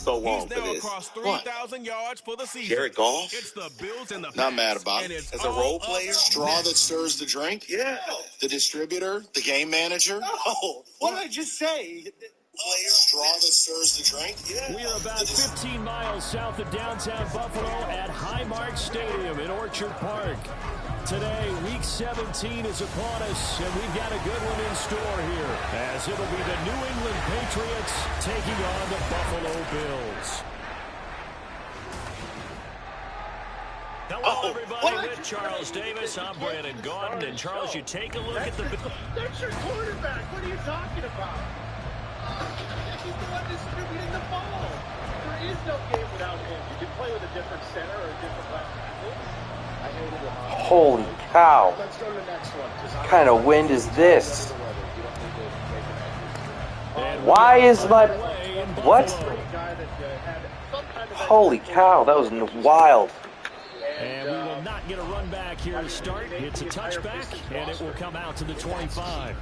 so long for this. What? Jared Goff? It's the Bills and the Not mad about and it. it's As a role player? Straw that stirs the drink? Yeah. The distributor? The game manager? Oh, what did I just say? Straw that stirs the drink? Yeah. We are about 15 miles south of downtown Buffalo at Highmark Stadium in Orchard Park. Today, Week 17 is upon us, and we've got a good one in store here, as it'll be the New England Patriots taking on the Buffalo Bills. Hello, everybody. With Charles Davis, I'm Brandon Gaudin. And, Charles, you take a look at the... That's your quarterback. What are you talking about? He's the one distributing the ball. There is no game without him. You can play with a different center or a different left tackle. I hated it. Holy cow. Let's go to the next one. What kind of wind is this? Why is my... What? Holy cow, that was wild. And we will not get a run back here to start. It's a touchback, and it will come out to the 25.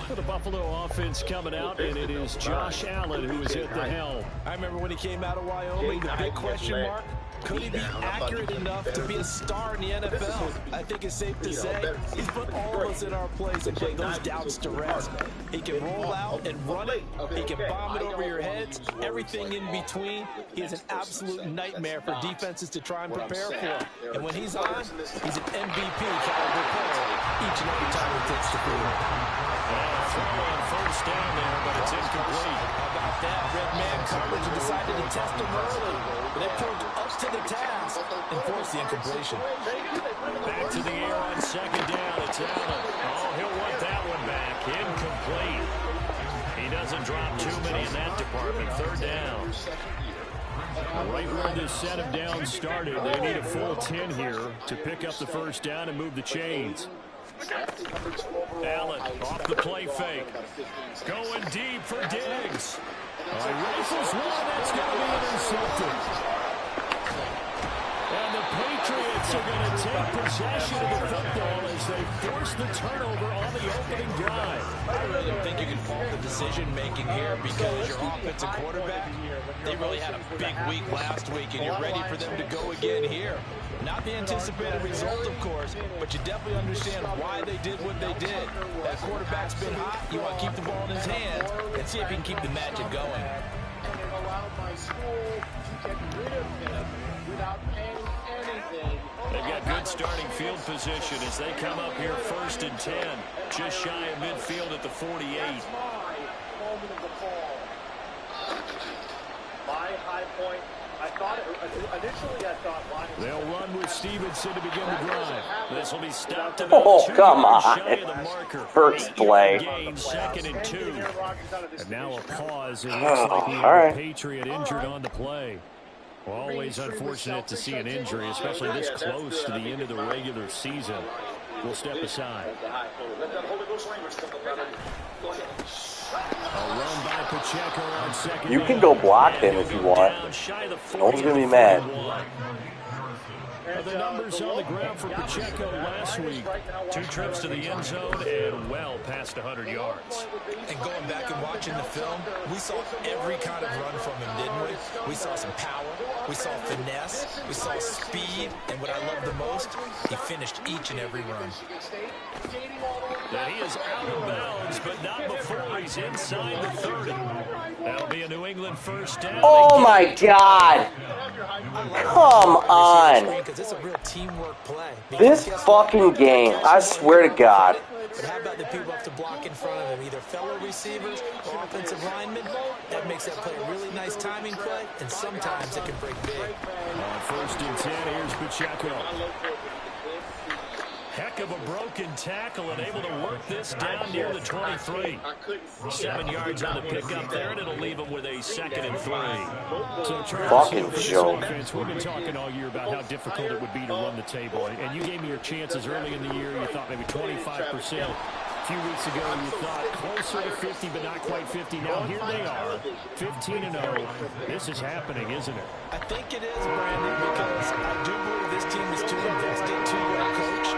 For the Buffalo offense coming out, and it is Josh Allen who is at the helm. I remember when he came out of Wyoming, the big question mark, could he be accurate enough to be a star in the NFL? I think it's safe to say he's put all of us in our place and put those doubts to rest. He can roll out and run it. He can bomb it over your heads. Everything in between. He is an absolute nightmare for defenses to try and prepare for. And when he's on, he's an MVP caliber player each and every time he takes the field. Throw on first down there, but it's incomplete. How about that? Red man coverage and decided to test him early. But they proved up to the task and forced the incompletion. Back to the air on second down. It's Allen. Oh, he'll want that one back. Incomplete. He doesn't drop too many in that department. Third down. Right where this set of downs started, they need a full 10 here to pick up the first down and move the chains. Allen off the play fake. Going deep for Diggs. Rifles one. That's going to be intercepted. And the Patriots are going to take possession of the football as they force the turnover on the opening drive. I really don't think you can fault the decision-making here because your offensive quarterback, they really had a big week last week, and you're ready for them to go again here. Not the anticipated result, of course, but you definitely understand why they did what they did. That quarterback's been hot. You want to keep the ball in his hands and see if he can keep the magic going. They've got good starting field position as they come up here first and 10. Just shy of midfield at the 48. My high point. They'll run with Stevenson to begin the drive. This will be stopped about come on. shy of the marker. First play. Gain, second and 2. And now a pause. It looks like we have a Patriot injured on the play. Always unfortunate to see an injury, especially this close to the end of the regular season. We'll step aside. A run by Pacheco on second. You can go block him if you want. No one's going to be mad. The numbers on the ground for Pacheco last week. 2 trips to the end zone and well past 100 yards. And going back and watching the film, we saw every kind of run from him, didn't we? We saw some power, we saw finesse, we saw speed, and what I love the most, he finished each and every run. Now he is out of bounds, but not before he's inside the 30. That'll be a New England first down. Oh my God! Come on! It's a real teamwork play. This fucking game, I swear to God. But how about the people have to block in front of him, either fellow receivers or offensive linemen? That makes that play a really nice timing play, and sometimes it can break big. First and 10, here's Pacheco. Heck of a broken tackle and able to work this down near the 23. 7 yards on the pickup there, and it'll leave him with a second and 3. So, Charles, fucking joke. We've been talking all year about how difficult it would be to run the table. And you gave me your chances early in the year. You thought maybe 25%. A few weeks ago, you thought closer to 50, but not quite 50. Now, here they are, 15-0. This is happening, isn't it? I think it is, Brandon, because I do believe this team is too invested, too well coached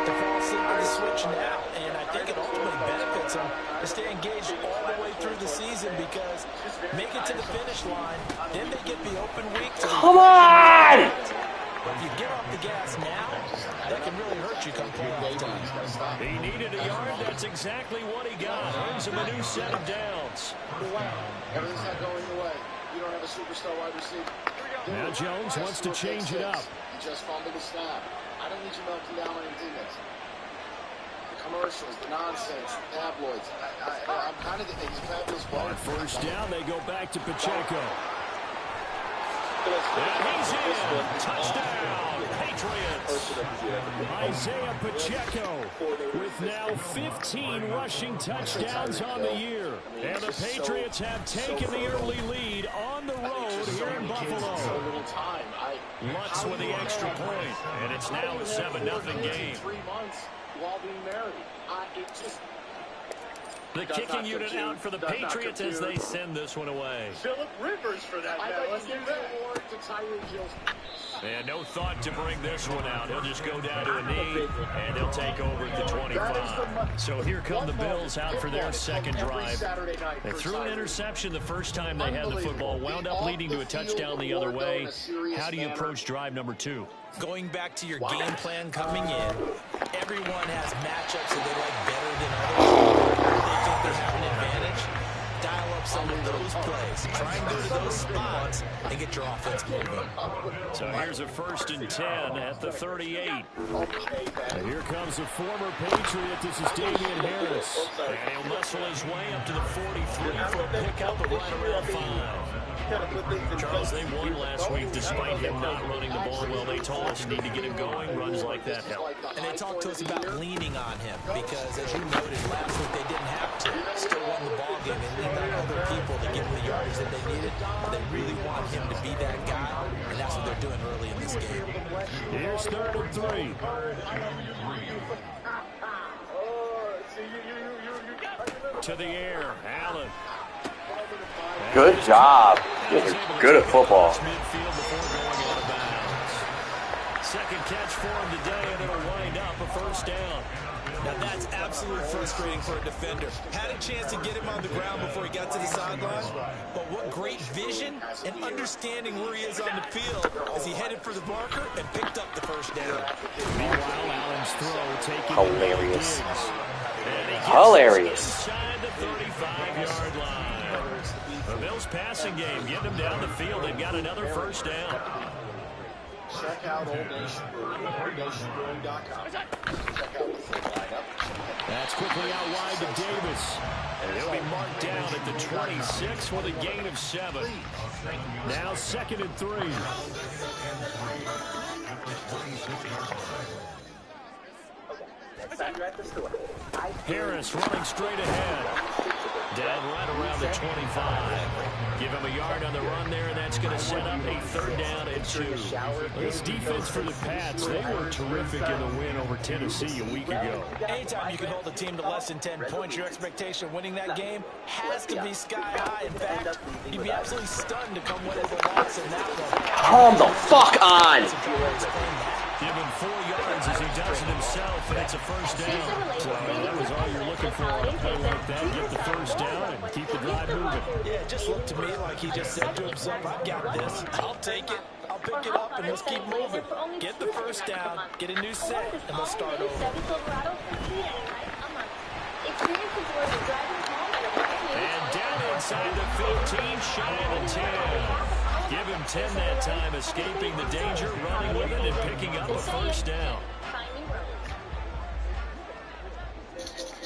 to fall asleep on the switch now. And I think it ultimately benefits them to stay engaged all the way through the season because make it to the finish line, then they get the open week. Come on! But if you get off the gas now, that can really hurt you come playoff time. He needed a yard. That's exactly what he got. Earns him a new set of downs. Everything's not going your way. You don't have a superstar wide receiver. Now Jones wants to change it up. You just fumbled the snap. I don't need you melting down on your teammates. The commercials, the nonsense, the tabloids. I'm kind of the fabulous ball. On first down, they go back to Pacheco. And he's in. Touchdown, Patriots. Isaiah Pacheco with now 15 rushing touchdowns on the year. And the Patriots have taken the early lead on the road here in Buffalo. Lutz with the extra point, and it's now a 7-0 game. 3 months while being married. The kicking unit out for the Patriots as they send this one away. Phillip Rivers for that. Let's do that. And no thought to bring this one out. He'll just go down to a knee, and they'll take over at the 25. So here come the Bills out for their second drive. They threw an interception the first time they had the football, wound up leading to a touchdown the other way. How do you approach drive number 2? Going back to your game plan coming in, everyone has matchups that they like better than others. They think they have an advantage. Dial up some of those plays. Try and go to those spots and get your offense moving. So here's a 1st and 10 at the 38. And here comes a former Patriot. This is Damian Harris. And he'll muscle his way up to the 43 for a pickup of right around 5. Charles, they won last week despite him not running the ball well. They told us need to get him going. Runs like that help. And they talked to us about leaning on him because, as you noted, last week they didn't have to. Still won the ball game. They leaned on other people to give them the yardage that they needed. And they really want him to be that guy, and that's what they're doing early in this game. Here's 3rd and 3. To the air, Allen. Good job. You guys are good at football. Second catch for him today, and it'll wind up a 1st down. Now that's absolutely frustrating for a defender. Had a chance to get him on the ground before he got to the sideline, but what great vision and understanding where he is on the field as he headed for the marker and picked up the 1st down. Meanwhile, Allen's throw taking Hilarious. Hilarious. Inside the 35-yard line. The Bills passing game, getting them down the field. They've got another 1st down. Check out Old Nation Brewing, oldnationbrewing.com. Check out the full lineup. That's quickly out wide to Davis. And he'll be marked down at the 26 with a gain of 7. Now 2nd and 3. Harris running straight ahead. Down right around the 25. Give him a yard on the run there, and that's going to set up a 3rd down and 2. This defense for the Pats, they were terrific in the win over Tennessee a week ago. Anytime you can hold a team to less than 10 points, your expectation of winning that game has to be sky high. In fact, you'd be absolutely stunned to come away with a loss in that one. Calm the fuck on. Give him 4 yards as he does it himself, and it's a 1st down. So that was all you're looking for on a play like that. Get the 1st down and keep the drive moving. Yeah, it just looked to me like he just said to himself, I've got this. I'll take it. I'll pick it up, and let's keep moving. Get the 1st down, get a new set, and let's start over. And down inside the 15, shy of the 10. Give him 10 that time, escaping the danger, running with it, and picking up a 1st down.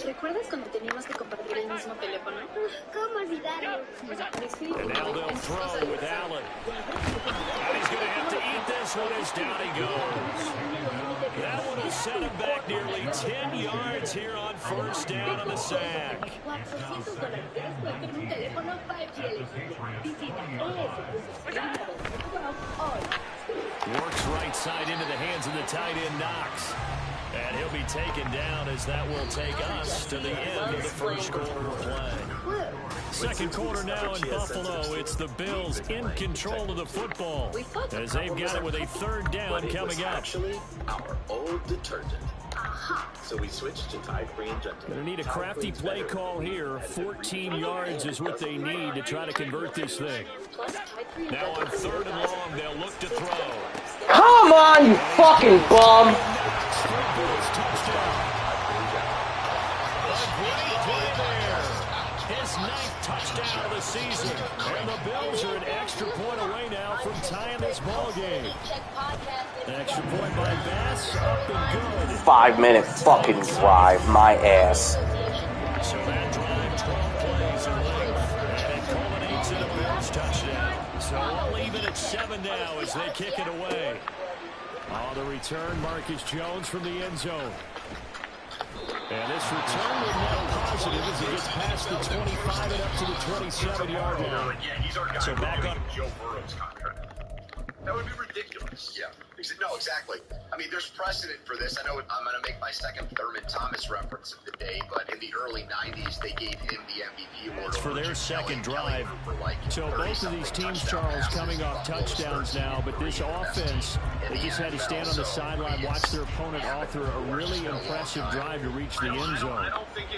¿Recuerdas cuando teníamos que compartir el mismo teléfono? ¿Cómo olvidarlo? And now they'll throw with Allen. And he's going to have to eat this one as down he goes. That one will set him back nearly 10 yards here on 1st down on the sack. Works right side into the hands of the tight end, Knox. And he'll be taken down as that will take us to the end of the 1st quarter of play. 2nd quarter now in Buffalo. It's the Bills in control of the football as they've got it with a 3rd down coming up. Our old detergent. So we switched to Ty free and gentle. Gonna need a crafty play call here. 14 yards is what they need to try to convert this thing. Now on 3rd and long, they'll look to throw. Come on, you fucking bum! His 9th touchdown of the season. And the Bills are an extra point away now from tying this ball game. Extra point by Bass, up and good. 5-minute fucking drive, my ass. So that drive, 12 plays in length, and it culminates in a Bills touchdown. So all even at 7 now as they kick it away. On the return, Marcus Jones from the end zone. And this return will net positive as he gets past the 25 and up to the 27-yard line. So back up. Joe Burrow's contract. That would be ridiculous. Yeah. No, exactly. I mean, there's precedent for this. I know I'm going to make my second Thurman Thomas reference of the day, but in the early 90s, they gave him the MVP award. For their second drive. So both of these teams, Charles, coming off touchdowns now, but this offense, they just had to stand on the sideline, watch their opponent author a really impressive drive to reach the end zone.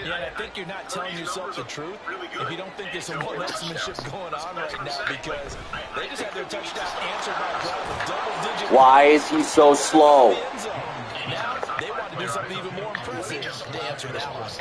Yeah, I think you're not telling yourself the truth if you don't think there's some one-upsmanship going on right now, because they just had their touchdown answered by a drive of double-digit. Why is he so slow? Now they want to do something even more impressive to answer that one.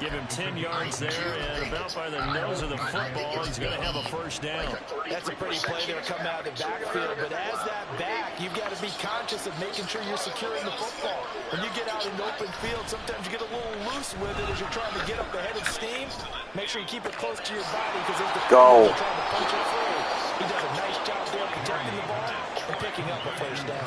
Give him 10 yards there, and about by the nose of the football, he's going to have a first down. That's a pretty play there coming out of the backfield, but as that back, you've got to be conscious of making sure you're securing the football. When you get out in the open field, sometimes you get a little loose with it as you're trying to get up ahead of steam. Make sure you keep it close to your body because there's the trying to punch it through. He does a nice job there protecting the ball and picking up a first down.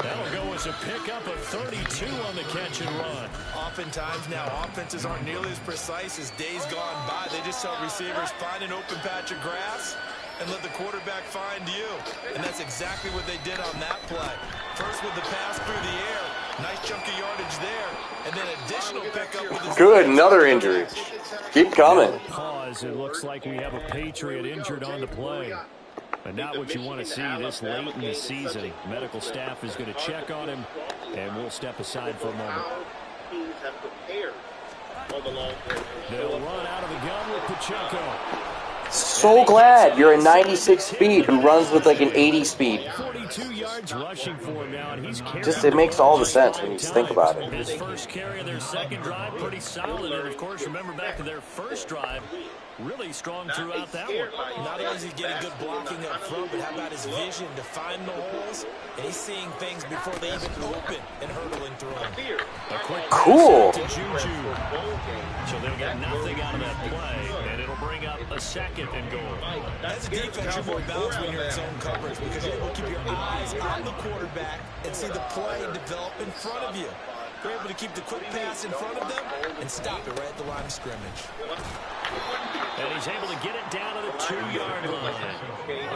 That'll go as a pickup of 32 on the catch and run. Oftentimes now, offenses aren't nearly as precise as days gone by. They just tell receivers, find an open patch of grass and let the quarterback find you. And that's exactly what they did on that play. First with the pass through the air. Nice chunk of yardage there. And then additional pickup with his... Good, another injury. Keep coming. Pause. It looks like we have a Patriot injured on the play. But not what you want to see this late in the season. Medical staff is going to check on him, and we'll step aside for a moment. They'll run out of the gun with Pacheco. So glad you're a 96 speed who runs with like an 80 speed. 42 yards rushing for him now, and he's just it makes all the sense when you think about it. His first carry of their second drive, pretty solid. And of course, remember back to their first drive, really strong throughout that one. Not only is he getting good blocking up front, but how about his vision to find the holes? And he's seeing things before they even open and hurdling through them. A quick cool. To Juju. So they'll get nothing out of that play, and it'll bring up a second and goal. As a defense, you're more balanced when you're in zone coverage because you're able to keep your eyes on the quarterback and see the play develop in front of you. You're able to keep the quick pass in front of them and stop it right at the line of scrimmage. And he's able to get it down to the 2-yard line.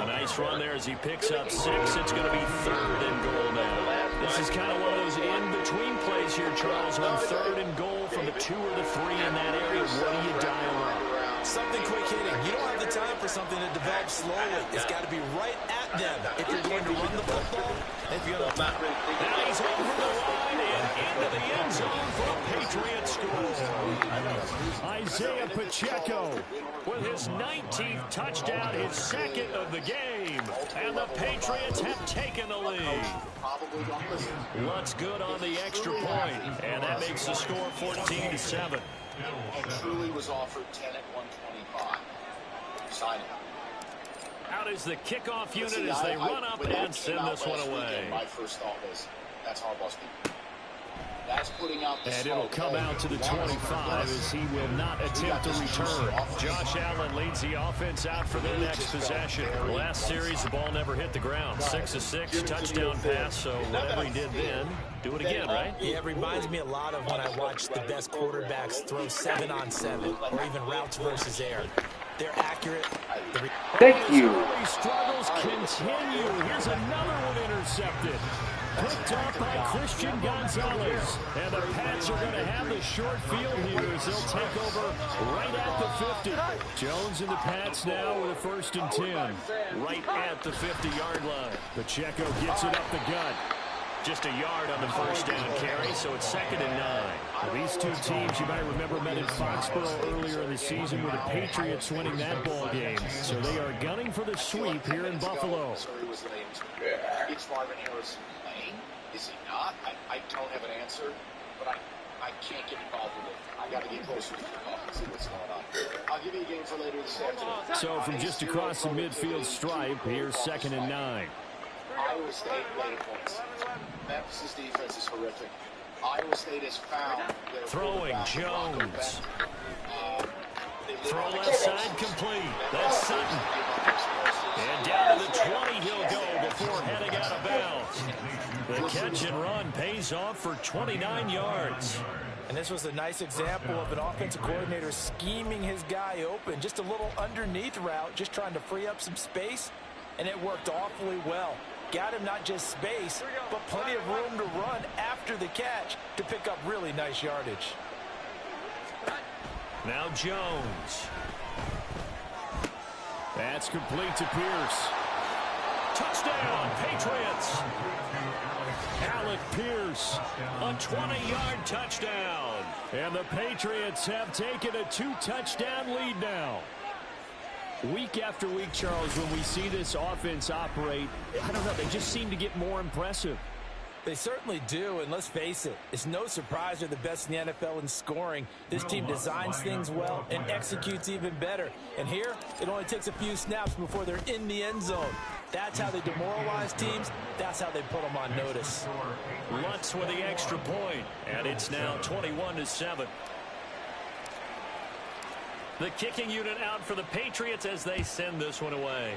A nice run there as he picks up 6. It's going to be 3rd and goal now. This is kind of one of those in-between plays here, Charles, on 3rd and goal from the 2 or the 3 in that area. What do you dial up? Something quick hitting. You don't have the time for something to develop slowly. It's got to be right at them if you're going to run the football. If you're going to... Now he's over the line and into the end zone for a Patriot score. Isaiah Pacheco with his 19th touchdown, his second of the game. And the Patriots have taken the lead. What's good on the extra point? And that makes the score 14-7. Truly was offered 10 at 125. Sign it. Out is the kickoff unit as they run up and send this one away. My first thought was, that's Harbaugh's team. That's putting out the and it'll come out to the 25 as he will not attempt to return. Josh Allen leads the offense out for their next possession. Last series, the ball never hit the ground. 6 of 6, touchdown pass, so whatever he did then, do it again, right? Yeah, it reminds me a lot of when I watch the best quarterbacks throw 7-on-7 or even routes versus air. They're accurate. Thank you. Early struggles continue. Here's another one intercepted. Picked up by Christian Gonzalez. And the Pats are going to have the short field here as they'll take over right at the 50. Jones and the Pats now with a 1st and 10. Right at the 50-yard line. Pacheco gets it up the gut. Just a yard on the first down carry, so it's 2nd and 9. Well, these two teams, you might remember, met in Foxborough earlier in the season with the Patriots winning that ball game. So they are gunning for the sweep here in Buffalo. Is Marvin Harrison playing? Is he not? I don't have an answer, but I can't get involved with it. I got to get closer to the call and see what's going on. I'll give you a game for later this afternoon. So from just across the midfield stripe, here's 2nd and 9. Iowa State data points. Memphis' defense is horrific. Iowa State has found their throwing Jones. Throw left side complete. That's Sutton. And down to the 20 he'll go before heading out of bounds. The catch and run pays off for 29 yards. And this was a nice example of an offensive coordinator scheming his guy open. Just a little underneath route, just trying to free up some space, and it worked awfully well. Got him not just space, but plenty of room to run after the catch to pick up really nice yardage. Now Jones. That's complete to Pierce. Touchdown, Patriots. Alec Pierce, A 20-yard touchdown. and the Patriots have taken a 2-touchdown lead now. Week after week, Charles, when we see this offense operate, I don't know, they just seem to get more impressive. They certainly do, and let's face it, it's no surprise they're the best in the NFL in scoring. This team designs things well and executes even better. And here, it only takes a few snaps before they're in the end zone. That's how they demoralize teams. That's how they put them on notice. Lutz with the extra point, and it's now 21-7. The kicking unit out for the Patriots as they send this one away.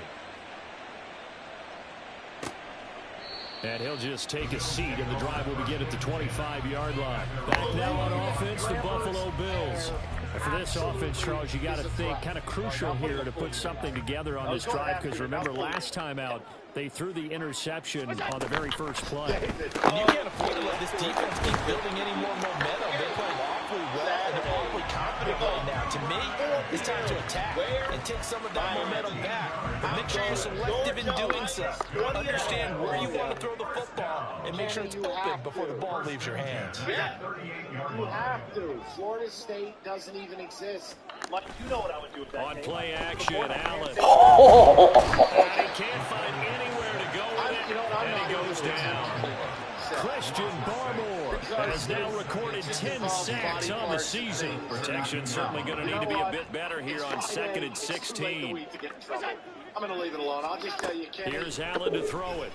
And he'll just take a seat, and the drive will begin at the 25-yard line. Back now on offense, the Buffalo Bills. And for this offense, Charles, you got to think kind of crucial here to put something together on this drive, because remember, last time out, they threw the interception on the very first play. And you can't afford to let this defense keep building any more momentum. They're playing awfully well, and they're awfully confident right now. To me, it's time to attack and take some of that momentum back. But make sure you're selective in doing so. Understand where you want to throw the football and make sure it's open before the ball leaves your hands. You have to. Florida State doesn't even exist. Mike, you know what I would do with that. On play action, Allen. Oh! And he can't find anywhere to go with it, and he goes down. Christian Barmore Has now recorded 10 sacks on the season. Protection certainly going to need to be a bit better here on 2nd and 16. I'm going to leave it alone. I'll just tell you, Here's Allen to throw it.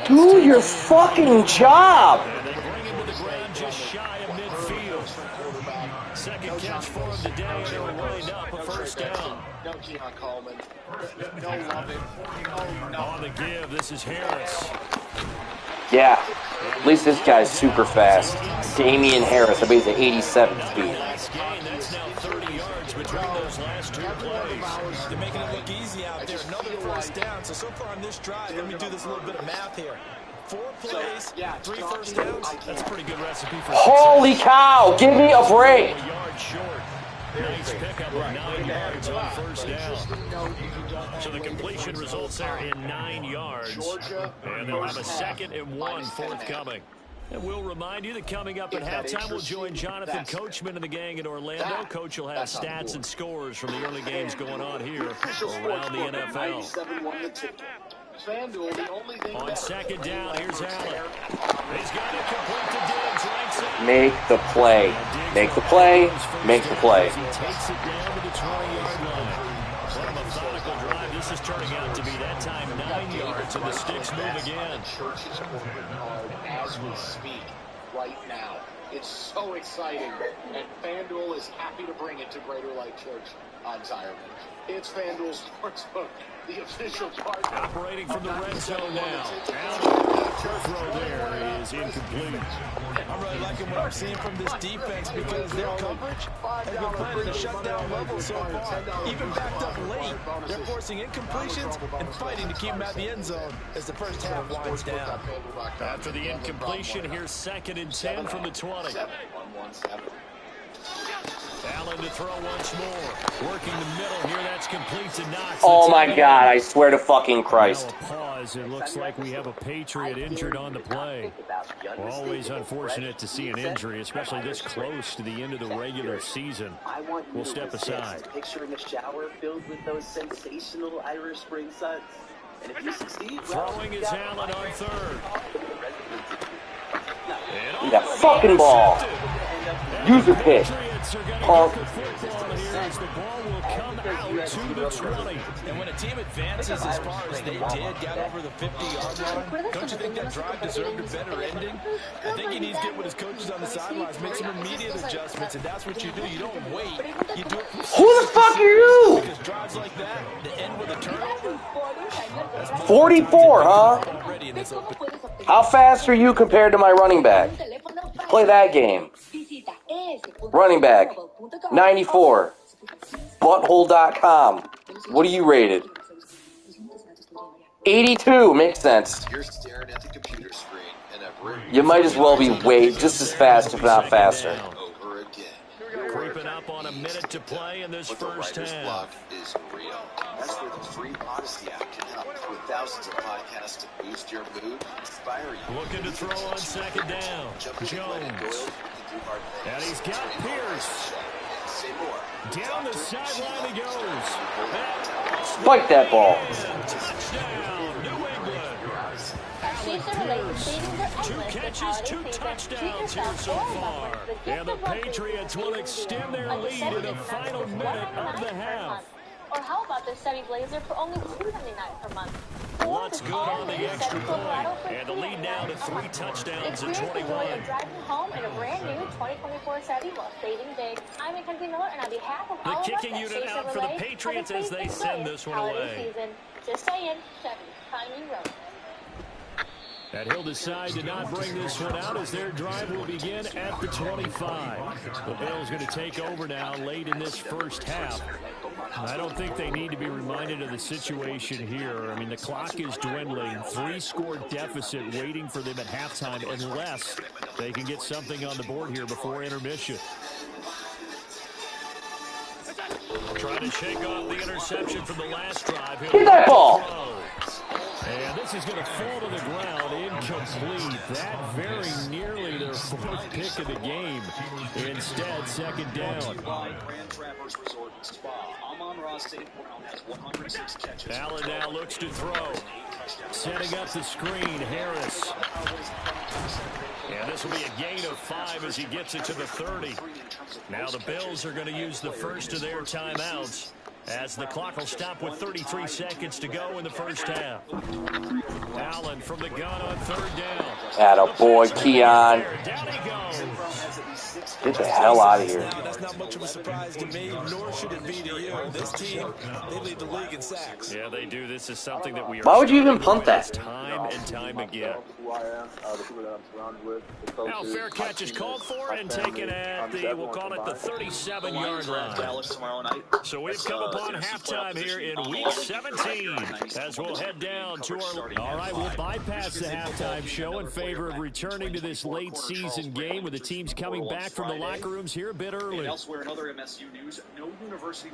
Do your fucking job! And they bring him to the ground just shy of midfield. Second catch for him today, and they'll wind up a first down. No Keon Coleman. No Lovett. On the give, this is Harris. Yeah, at least this guy's super fast. Damian Harris, I bet he's at 87 speed. Last game, that's now 30 yards between those last two plays. They're making it look easy out there. Another first down. So far on this drive, let me do this little bit of math here. 4 plays, 3 first downs. That's a pretty good recipe for Holy cow, give me a break. A yard short. Nice pickup of 9 yards on first down. So the completion results there in 9 yards. And they'll have a 2nd and 1 forthcoming. And we'll remind you that coming up at halftime, we'll join Jonathan Coachman and the gang in Orlando. Coach will have stats and scores from the early games going on here around the NFL. On 2nd down, here's Allen. He's got it complete to Diggs, right side. Make the play. Make the play. Make the play. He takes it down to the 20-yard line. What a methodical drive. This is turning out to be that time 9 yards, and the sticks move again. Church's corporate card as we speak right now. It's so exciting, and FanDuel is happy to bring it to Greater Light Church on Tireman. It's FanDuel Sportsbook, the official partner. Operating from the red zone now. Allen, throw there is incomplete. I'm really liking what I'm seeing from this defense because their coverage has been playing at a shutdown level so far. Even backed up late, they're forcing incompletions and fighting to keep them at the end zone as the first half winds down. After the incompletion, here's 2nd and 10 from the 20. Allen to throw once more. Working the middle here. That's complete to Knox. Oh my God, I swear to fucking Christ. Now a pause. It looks like we have a Patriot injured on the play. Always unfortunate to see an injury, especially this close to the end of the regular season. We'll step aside. Picturing a shower filled with those sensational Irish Spring suns. And if you succeed, throwing is Allen on third. That fucking ball. User pick. Pump. The ball will come out to the 20. And when a team advances as far as they did, got over the 50-yard line, don't you think that drive deserved a better ending? I think he needs to get with his coaches on the sidelines, make some immediate adjustments, and that's what you do. You don't wait. You do it. Who the fuck are you? Because drives like that, to end with a turnover. 44, huh? How fast are you compared to my running back? Play that game. Running back, 94. Butthole.com. What are you rated? 82. Makes sense. You're staring at the computer screen and you might as well be just as fast, if not faster. over again. Creeping up on a minute to play in this first half. Block is real. That's where the free Odyssey app can help. With thousands of podcasts to boost your mood, inspire you. Looking to throw on second down. Jones. And he's got Pierce. Down the sideline he goes. Spike that ball. Touchdown, New England. 2 catches, 2 touchdowns here so far. And the Patriots will extend their lead in the final minute of the half. Or how about this Chevy Blazer for only $2.99 per month? What's good on the extra point? And the lead now to 3 touchdowns and 21. Driving home in a brand new 2024 Chevy while saving big. I'm Mackenzie Miller, and on behalf of all of us the kicking unit out for the Patriots as they send this one away. Just saying, Chevy, Pioneer Road. And he'll decide to not bring this one out as their drive will begin at the 25. The Bills going to take over now late in this first half. I don't think they need to be reminded of the situation here. I mean, the clock is dwindling. 3-score deficit waiting for them at halftime unless they can get something on the board here before intermission. Trying to shake off the interception from the last drive. Get that ball. And this is going to fall to the ground, incomplete. That very nearly their 4th pick of the game. Instead, second down. Allen now looks to throw. Setting up the screen, Harris. And this will be a gain of 5 as he gets it to the 30. Now the Bills are going to use the first of their timeouts, as the clock will stop with 33 seconds to go in the first half. Allen from the gun on 3rd down. Attaboy, Keon. Down he goes. Get the hell out of here. That's not much of a surprise to me, nor should it be to you. This team, they lead the league in sacks. Yeah, they do. This is something that we are. Why would you even punt that? Time and time again. Now, fair catch is called for and taken at the, we'll call it the 37-yard line. So we've come upon halftime here in week 17 as we'll head down to our... All right, we'll bypass the halftime show in favor of returning to this late season game with the teams coming back from the locker rooms here a bit early.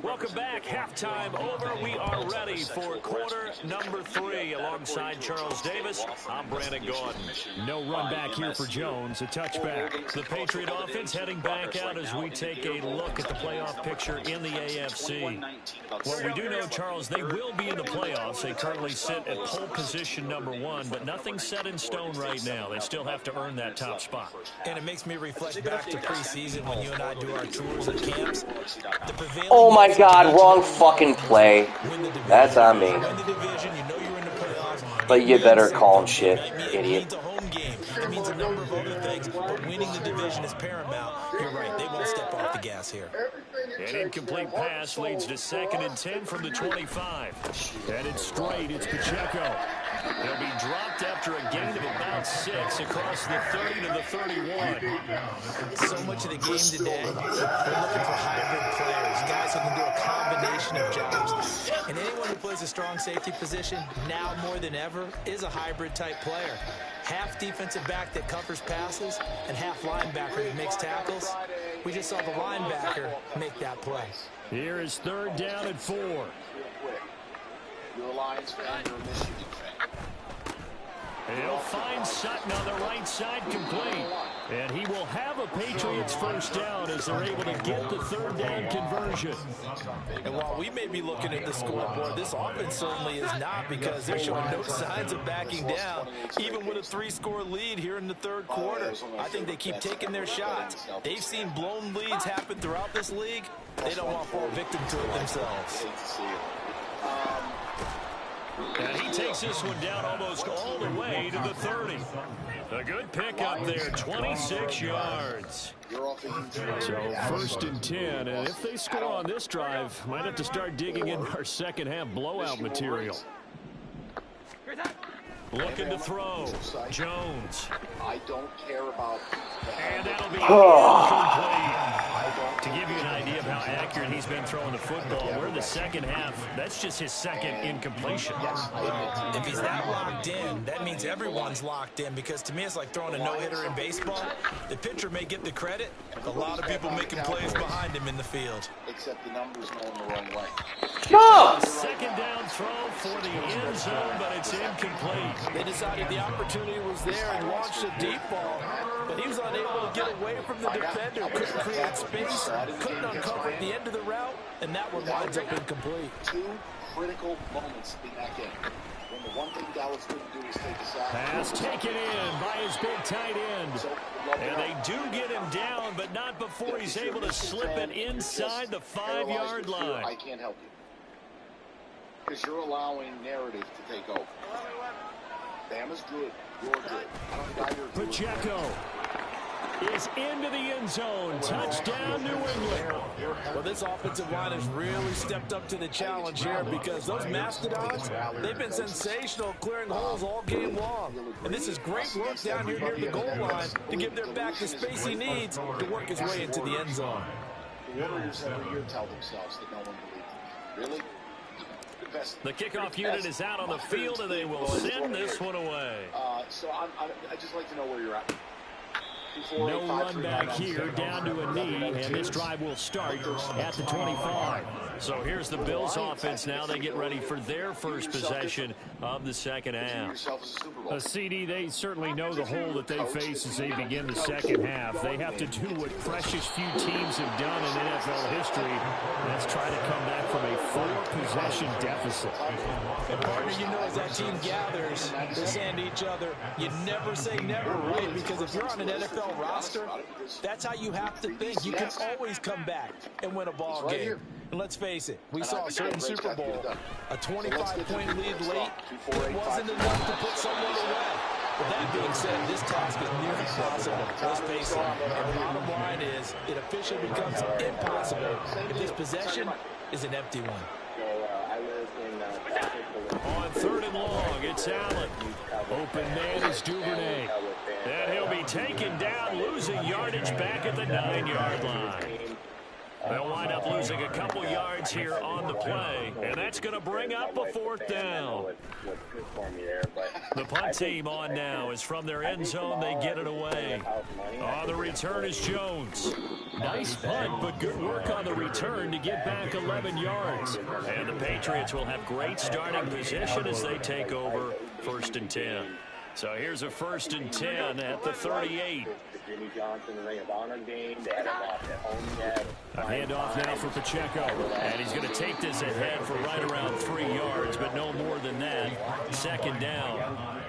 Welcome back. Halftime over. We are ready for quarter number 3 alongside Charles Davis. I'm Brandon Gordon. No run back here for Jones. A touchback. The Patriot offense heading back out as we take a look at the playoff picture in the AFC. Well, we do know, Charles, they will be in the playoffs. They currently sit at pole position number 1, but nothing's set in stone right now. They still have to earn that top spot. And it makes me reflect back to preseason when you and I do our tours and camps. Oh my God, wrong fucking play. That's on me. But you better call him shit, idiot. It means a number of other things, but winning the division is paramount. You're right, they won't step off the gas here. An incomplete pass leads to 2nd and 10 from the 25. Headed straight, it's Pacheco. He'll be dropped after a gain of about 6 across the 30 to the 31. So much of the game today, we're looking for hybrid players, guys who can do a combination of jobs. And anyone who plays a strong safety position, now more than ever, is a hybrid type player. Half defensive back that covers passes and half linebacker that makes tackles. We just saw the linebacker make that play. Here is 3rd down and 4. You're a Lions fan, you're a Michigan fan. He'll find Sutton on the right side, complete. And he will have a Patriots first down as they're able to get the 3rd down conversion. And while we may be looking at the scoreboard, this offense certainly is not, because they're showing no signs of backing down, even with a 3-score lead here in the 3rd quarter. I think they keep taking their shots. They've seen blown leads happen throughout this league. They don't want to fall victim to it themselves. And he takes this one down almost all the way to the 30. A good pickup there, 26 yards. So 1st and 10, and if they score on this drive, might have to start digging in our second half blowout material. Looking to throw. Jones. I don't care about and that'll be incomplete. To give you an idea of how accurate he's been throwing the football, we're in the second half. That's just his 2nd incompletion. If he's that locked in, that means everyone's locked in, because to me it's like throwing a no-hitter in baseball. The pitcher may get the credit, a lot of people making plays behind him in the field. Except the numbers going the wrong way. No! 2nd down throw for the end zone, but it's incomplete. They decided the opportunity was there and launched a deep ball, but he was unable to get away from the defender, couldn't create space, couldn't uncover the end of the route, and that one winds up incomplete. 2 critical moments in that game. When the one thing Dallas couldn't do is take a sack. Pass taken in by his big tight end. And they do get him down, but not before he's able to slip it inside the 5-yard line. I can't help you, because you're allowing narrative to take over. Bama's good. You're good. Pacheco is into the end zone. Touchdown, New England. Well, this offensive line has really stepped up to the challenge here, because those Mastodons, they've been sensational clearing holes all game long. And this is great work down here near the goal line to give their back the space he needs to work his way into the end zone. The Warriors every year tell themselves that no one believes them. Really? The kickoff unit is out on the field, and they will send this one away. So I just like to know where you're at. No run back here, down to a knee, and this drive will start at the 25. So here's the Bills offense now. They get ready for their first possession of the second half. A CD, they certainly know the hole that they face as they begin the second half. They have to do what precious few teams have done in NFL history. That's try to come back from a 4-possession deficit. And partner, you know, as that team gathers, they're saying to each other, you never say never, right? Because if you're on an NFL roster, that's how you have to think. You can always come back and win a ball game. And let's face it, we saw a certain Super Bowl, a 25-point lead late. It wasn't enough to put someone away. But that being said, this task is nearly impossible. Let's face it. And the bottom line is, it officially becomes impossible if this possession is an empty one. On 3rd and long, it's Allen. Open man is Duvernay. And he'll be taken down, losing yardage back at the 9-yard line. They'll wind up losing a couple yards here on the play, and that's going to bring up a 4th down. The punt team on now is from their end zone. They get it away. On the return is Jones. Nice punt, but good work on the return to get back 11 yards. And the Patriots will have great starting position as they take over 1st and 10. So here's a 1st and 10 at the 38. A handoff now for Pacheco. And he's going to take this ahead for right around 3 yards, but no more than that. 2nd down.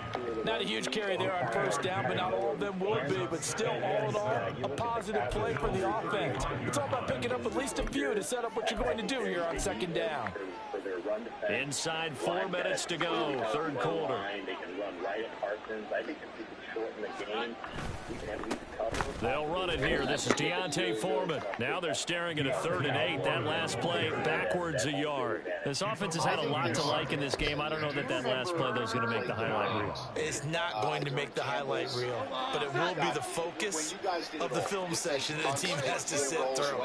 Not a huge carry there on 1st down, but not all of them would be. But still, all in all, a positive play for the offense. It's all about picking up at least a few to set up what you're going to do here on 2nd down. Inside 4 minutes to go, 3rd quarter. They'll run it here. This is Deontay Foreman. Now they're staring at a 3rd and 8. That last play backwards a yard. This offense has had a lot to like in this game. I don't know that last play, though, is going to make the highlight reel. It's not going to make the highlight reel, but it will be the focus of the film session that the team has to sit through.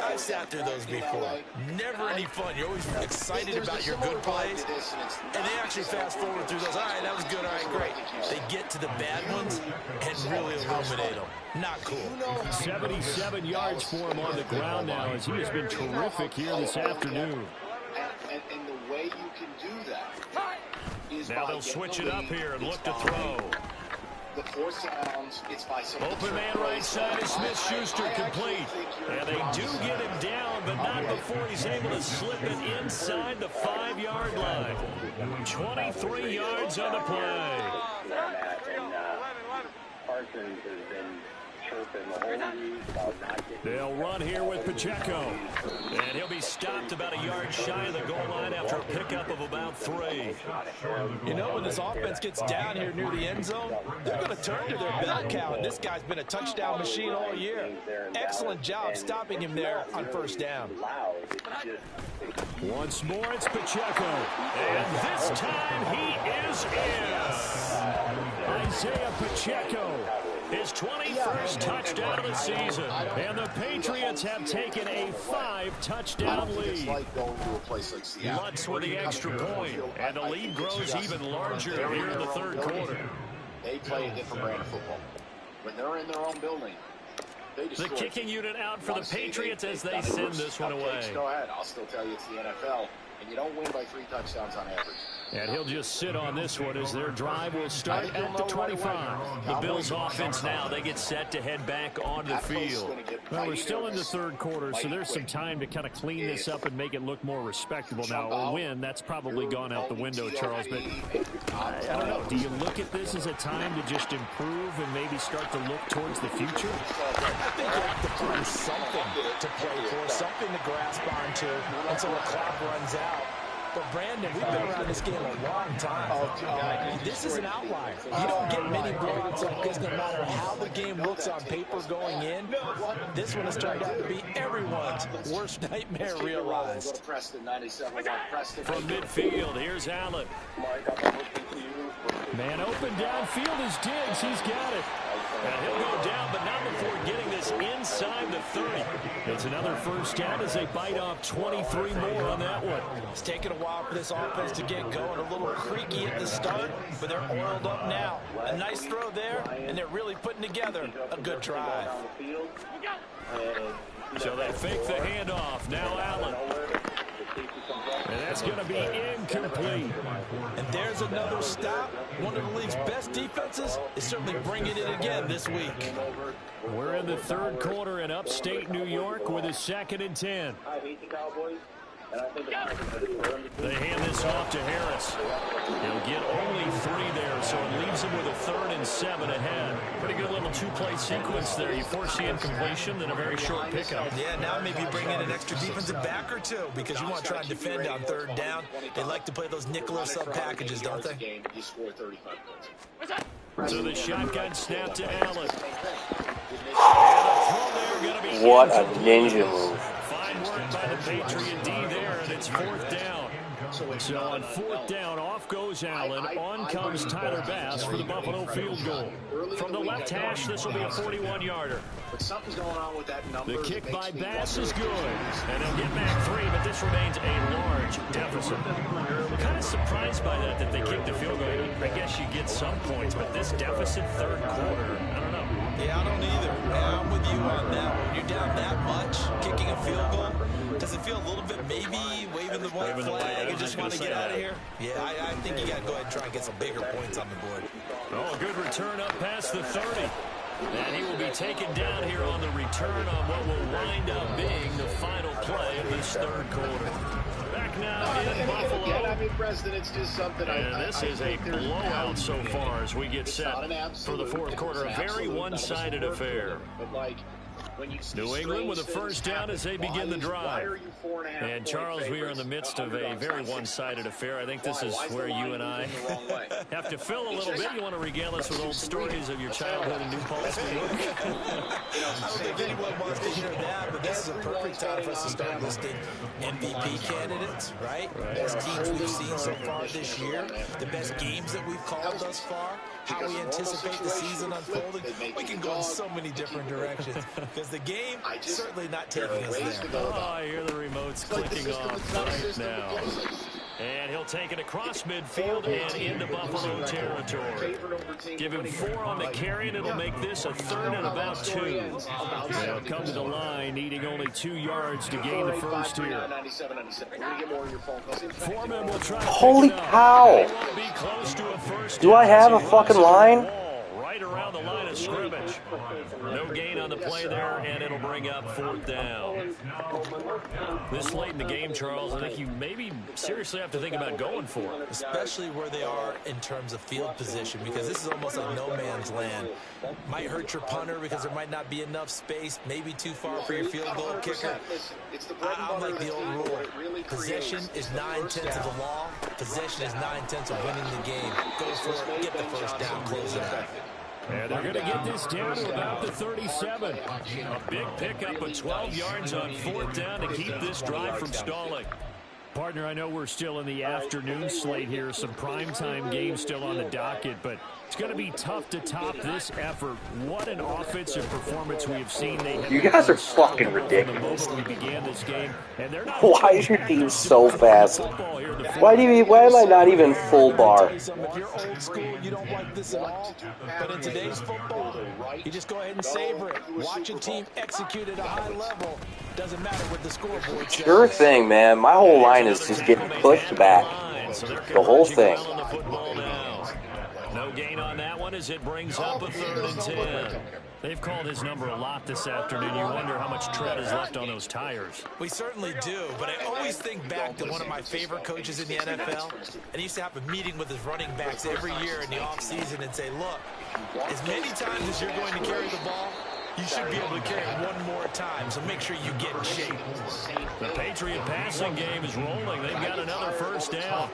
I've sat through those before. Never any fun. You're always excited about your good plays, and they actually fast forward through those. All right, that was good. All right, great. They get to the bad ones and really illuminate them. Not cool. 77 yards for him on the ground now as he has been terrific here this afternoon. And the way you can do that is now they'll switch it up here and look to throw. The 4 sounds, it's by some open man right side is Smith-Schuster complete. And they do get him down, but not before he's able to slip it inside the 5-yard line. 23 yards on the play. Parsons has been chirping the whole week about not getting. They'll run here with Pacheco. And he'll be stopped about a yard shy of the goal line after a pickup of about 3. You know, when this offense gets down here near the end zone, they're going to turn to their bell cow. And this guy's been a touchdown machine all year. Excellent job stopping him there on first down. Once more, it's Pacheco. And this time he is in. Isaiah Pacheco. His 21st touchdown of the season. And the Patriots have taken a 5-touchdown lead. Lutz with the extra point. And the lead grows even larger here in the third quarter. They play a different brand of football. When they're in their own building, the kicking unit out for the Patriots as they send this one away. Go ahead. I'll still tell you it's the NFL. And you don't win by 3 touchdowns on average. And he'll just sit on this one as their drive will start at the 25. The Bills offense now, they get set to head back onto the field. Well, we're still in the third quarter, so there's some time to kind of clean this up and make it look more respectable. Now, a win, that's probably gone out the window, Charles, but I don't know. Do you look at this as a time to just improve and maybe start to look towards the future? I think you have to find something to play for, something to grasp onto until the clock runs out. But, Brandon, we've been around this game a long time. This is an outlier. You don't get many blowouts like this no matter how the game looks on paper going in. This one has turned out to be everyone's worst nightmare realized. From midfield, here's Allen. Man open downfield is Diggs. He's got it. And he'll go down, but not before getting this inside the 30. It's another first down as they bite off 23 more on that one. It's taken a while for this offense to get going. A little creaky at the start, but they're oiled up now. A nice throw there, and they're really putting together a good drive. So they fake the handoff. Now Allen. And that's going to be incomplete. And there's another stop. One of the league's best defenses is certainly bringing it again this week. We're in the third quarter in upstate New York with a 2nd and 10. They hand this off to Harris. He'll get only 3 there, so it leaves him with a 3rd and 7 ahead. Pretty good little 2-play sequence there. You force the incompletion, then a very short pickup. Yeah, now maybe bring in an extra defensive back or 2 because you want to try and defend on 3rd down. They like to play those nickel or sub packages, don't they? So the shotgun snap to Allen. What a ninja move. Fine work by the Patriot D there, and it's 4th down. So on 4th down, off goes Allen. On comes Tyler Bass for the Buffalo field goal. From the left hash, this will be a 41-yarder. But something's going on with that number. The kick by Bass is good. And they'll get back 3, but this remains a large deficit. I'm kind of surprised by that they kicked the field goal. I guess you get some points, but this deficit third quarter, I don't know. Yeah, I don't either. Yeah, I'm with you on that. When you're down that much, kicking a field goal, does it feel a little bit maybe waving the white flag and just want to get out of here? Yeah, I think you got to go ahead and try and get some bigger points on the board. Oh, a good return up past the 30. And he will be taken down here on the return on what will wind up being the final play of this third quarter. Back now in Buffalo. I mean, Preston, it's just something. And this is a blowout so far as we get set for the fourth quarter. A very one-sided affair. But like, New England with a first down as they begin the drive. And Charles, we are in the midst of a very one-sided affair. I think this is where you and I have to fill a little bit. You want to regale us with old stories of your childhood in New Paltz, New York? I don't think anyone wants to hear that, but this is a perfect time for us to start listing MVP candidates, right? Best teams we've seen so far this year, the best games that we've called thus far, how we anticipate the season unfolding. We can go in so many different directions because the game certainly not taking us there. Oh, I hear the remotes clicking off right now. And he'll take it across midfield and into Buffalo territory. Give him 4 on the carry, and it'll make this a 3rd and about 2. They'll come to the line, needing only 2 yards to gain the first here. Foreman will try to holy cow! Do I have a fucking line? Right around the line of scrimmage. No gain on the play there, and it'll bring up 4th down. This late in the game, Charles, I think you maybe seriously have to think about going for it. Especially where they are in terms of field position, because this is almost like no man's land. Might hurt your punter because there might not be enough space, maybe too far for your field goal kicker. I'm like the old rule. Possession is 9/10 of the law. Possession is 9/10 of winning the game. Go for it, get the first down, close it out. And they're going to get this down to about the 37. A big pickup of 12 yards on 4th down to keep this drive from stalling. Partner, I know we're still in the afternoon slate here. Some primetime games still on the docket, but it's going to be tough to top this effort. What an offensive performance we have seen. You guys are fucking ridiculous. We began this game, and they're not. Why is your team so fast? Why am I not even full bar? If you're old school, you don't like this at all. But in today's football, you just go ahead and savor it. Watch a team execute at a high level. Doesn't matter what the scoreboard says. Sure thing, man. My whole line is just getting pushed back. The whole thing. No gain on that one as it brings up a 3rd and 10. They've called his number a lot this afternoon. You wonder how much tread is left on those tires. We certainly do, but I always think back to one of my favorite coaches in the NFL, and he used to have a meeting with his running backs every year in the offseason and say, look, as many times as you're going to carry the ball, you should be able to carry it one more time, so make sure you get in shape. The Patriot passing game is rolling. They've got another first down.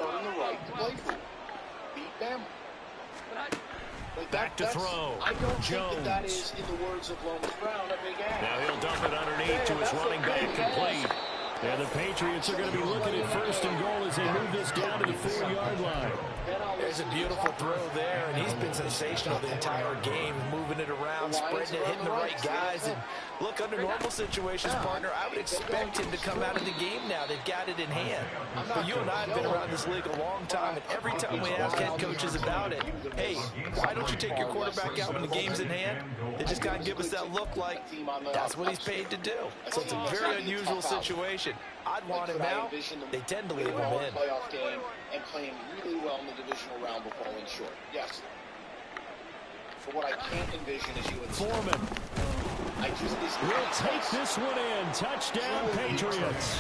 Earn the right to play for. Beat them. Back to throw. I don't Jones. think that is, in the words of Lomas Brown, a big ass. Now he'll dump it underneath to his running back complete. And the Patriots are going to be looking at 1st and goal as they move this down to the 4-yard line. There's a beautiful throw there, and he's been sensational the entire game, moving it around, spreading it, hitting the right guys. And look, under normal situations, partner, I would expect him to come out of the game now. They've got it in hand. But you and I have been around this league a long time, and every time we ask head coaches about it, hey, why don't you take your quarterback out when the game's in hand? They just kind of give us that look like that's what he's paid to do. So it's a very unusual situation. I'd want him out. They tend to leave him in. Playoff game and playing really well in the divisional round but falling short. Yes. But what I can't envision is you and Foreman will take this one in. Touchdown, Patriots.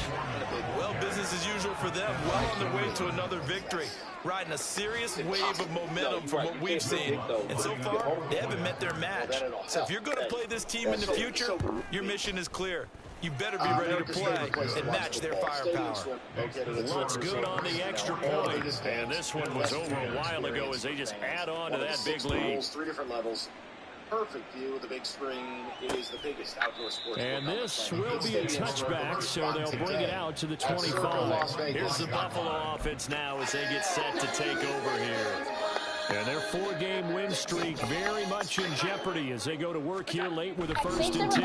Well, business as usual for them. Well on their way to another victory. Riding a serious wave of momentum from what we've seen. And so far, they haven't met their match. So if you're going to play this team in the future, your mission is clear. You better be ready to play and match their firepower. Looks good on the extra point. And this one was over a while ago as they just add on to that big lead. 3 different levels. Perfect view of the big screen. It is the biggest outdoor sports. And this will be a touchback, so they'll bring it out to the 25. Here's the Buffalo offense now as they get set to take over here. And their 4-game win streak very much in jeopardy as they go to work here late with a 1st and 10.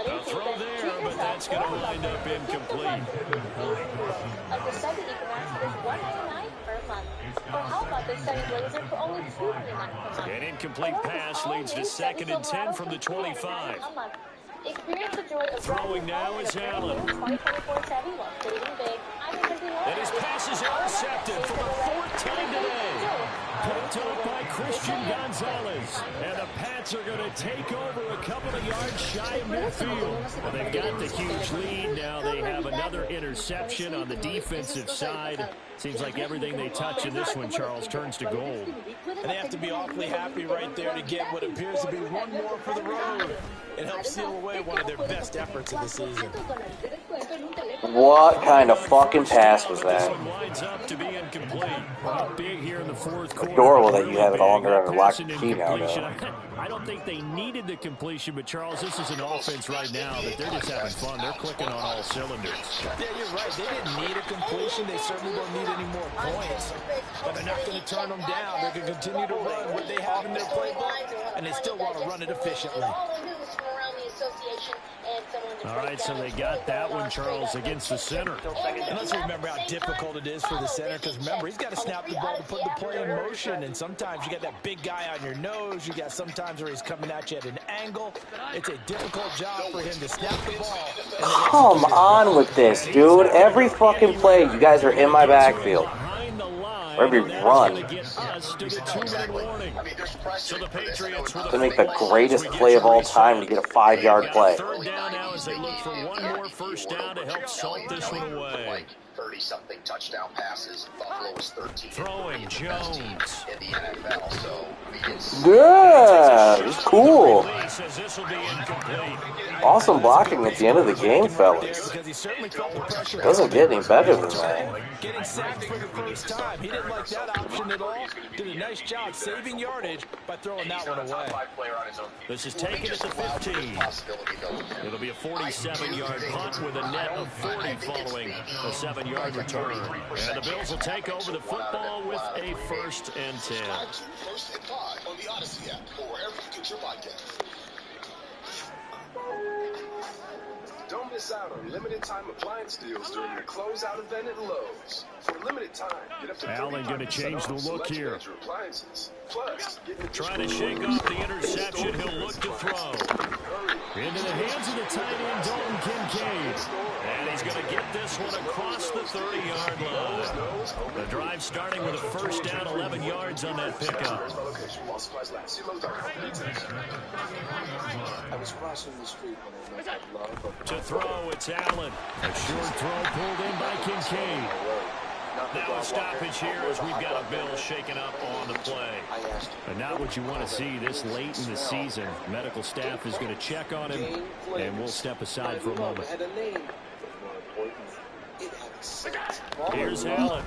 A throw there, but that's going to wind up incomplete. An incomplete pass leads to 2nd and 10 from the 25. Throwing now is Allen. And his pass is intercepted for the 4th time today. Picked up by Christian Gonzalez. And the Pats are going to take over a couple of yards shy of midfield. Well, they've got the huge lead. Now they have another interception on the defensive side. Seems like everything they touch in this one, Charles, turns to gold. And they have to be awfully happy right there to get what appears to be one more for the road. It helps seal away one of their best efforts of the season. What kind of fucking pass was that? Big here in the 4th quarter. Adorable that you have it all under lock and key now, though. I don't think they needed the completion, but Charles, this is an offense right now that they're just having fun. They're clicking on all cylinders. Yeah, you're right. They didn't need a completion. They certainly don't need any more points. But they're not going to turn them down. They're going to continue to run what they have in their playbook, and they still want to run it efficiently. All right, so they got that one, Charles, against the center. And let's remember how difficult it is for the center, because remember, he's got to snap the ball to put the play in motion, and sometimes you got that big guy on your nose. You got sometimes where he's coming at you at an angle. It's a difficult job for him to snap the ball. Come on with this, dude. Every fucking play, you guys are in my backfield. Or every run. To make the greatest play of all time to get a 5-yard play. Third down now as they look for one more first down to help salt this one away. 30-something touchdown passes. Buffalo was 13. Throwing Jones in the NFL. So yeah, it's cool. Awesome blocking at the end of the game, fellas. Doesn't get any better than that. Getting sacked for the first time. He didn't like that option at all. Did a nice job saving yardage by throwing that one away. This is taken at the 15. It'll be a 47-yard punt with a net of 40 following a 7-yard return. And the Bills will take over the football with a 1st and 10. First and 5 on the Odyssey app or wherever you get your podcast. Don't miss out on limited time appliance deals during the closeout event at Lowe's. For a limited time, get up to Allen going to change the look here. Plus, trying to shake off the interception. He'll look to throw. Into the hands of the tight end, Dalton Kincaid. And he's going to get this one across the 30-yard line. The drive starting with a first down, 11 yards on that pickup. I was crossing the street when I met love. To throw, it's Allen. A short throw pulled in by Kincaid. Now a stoppage here as we've got a Bill shaken up on the play. And not what you want to see this late in the season. Medical staff is going to check on him, and we'll step aside for a moment. Here's Allen.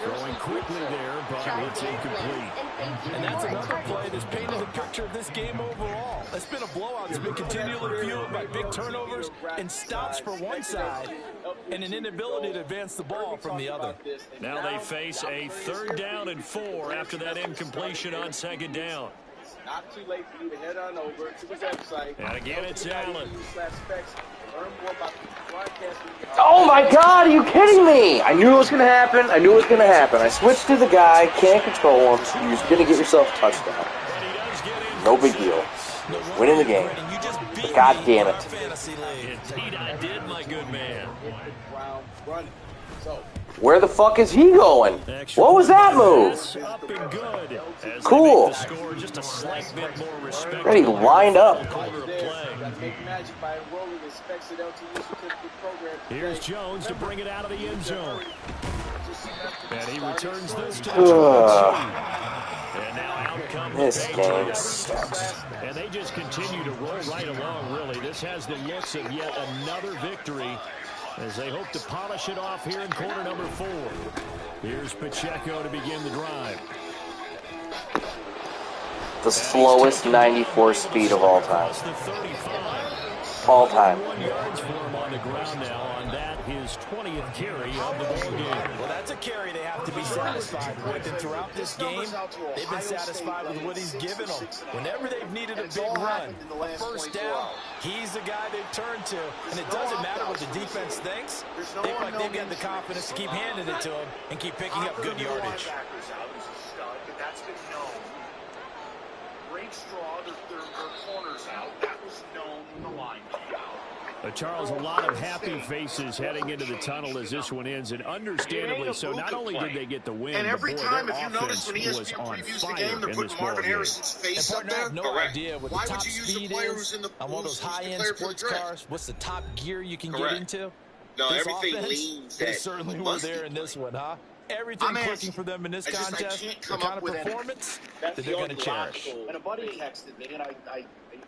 Throwing quickly there, but it's incomplete. And that's another play that's painted the picture of this game overall. It's been a blowout. It's been continually fueled by big turnovers and stops for one side and an inability to advance the ball from the other. Now they face a 3rd down and 4 after that incompletion on 2nd down. Not too late for you to head on over to the website. And again, it's Allen. Oh my god, are you kidding me? I knew it was going to happen. I switched to the guy, can't control him. You're just going to get yourself a touchdown. No big deal. Winning the game. But god damn it. Indeed I did, my good man. Where the fuck is he going? What was that move? Cool. Ready, lined up. Here's Jones to bring it out of the end zone. And he returns this to and now out comes this game sucks. And they just continue to roll right along, really. This has the looks of yet another victory as they hope to polish it off here in quarter number 4. Here's Pacheco to begin the drive. The slowest 94 speed of all time. All time. 1 yards for him on the ground now on that, his 20th carry of the ball game. Well, that's a carry they have to be satisfied with. And throughout this game, they've been satisfied with what he's given them. Whenever they've needed a big run, a first down, he's the guy they've turned to. And it doesn't matter what the defense thinks. They feel like they've got the confidence to keep handing it to him and keep picking up good yardage. That's been known. Great straw, their corners out. That was known when the line came out. Charles, a lot of happy faces heading into the tunnel as this one ends, and understandably so. Not only did they get the win, and every but time, their if you notice when ESPN previews the game, they're putting Marvin Harrison's face up there. I have no idea what the top speed is on one of those high-end sports cars. What's the top gear you can get into? No, this everything offense, leans. they certainly were there in this one, huh? Everything clicking for them in this contest, the kind of performance that they're going to cherish. And a buddy texted me, and I